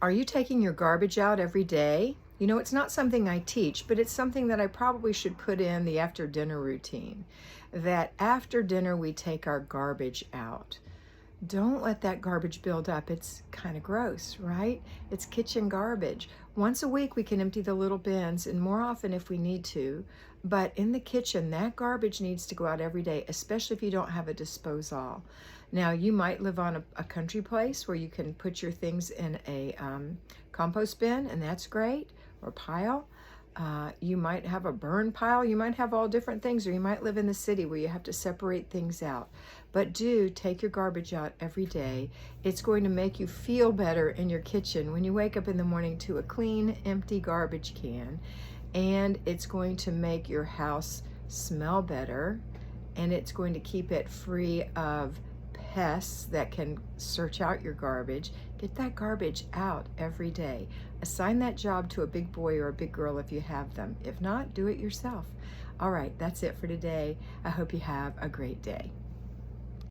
Are you taking your garbage out every day? You know, it's not something I teach, but it's something that I probably should put in the after dinner routine. That after dinner, we take our garbage out. Don't let that garbage build up. It's kind of gross, right? It's kitchen garbage. Once a week, we can empty the little bins, and more often if we need to. But in the kitchen, that garbage needs to go out every day, especially if you don't have a disposal. Now, you might live on a country place where you can put your things in a compost bin, and that's great, or pile. You might have a burn pile, you might have all different things, or you might live in the city where you have to separate things out. But do take your garbage out every day. It's going to make you feel better in your kitchen when you wake up in the morning to a clean, empty garbage can, and it's going to make your house smell better, and it's going to keep it free of pests that can search out your garbage. Get that garbage out every day. Assign that job to a big boy or a big girl if you have them. If not, do it yourself. All right, that's it for today. I hope you have a great day.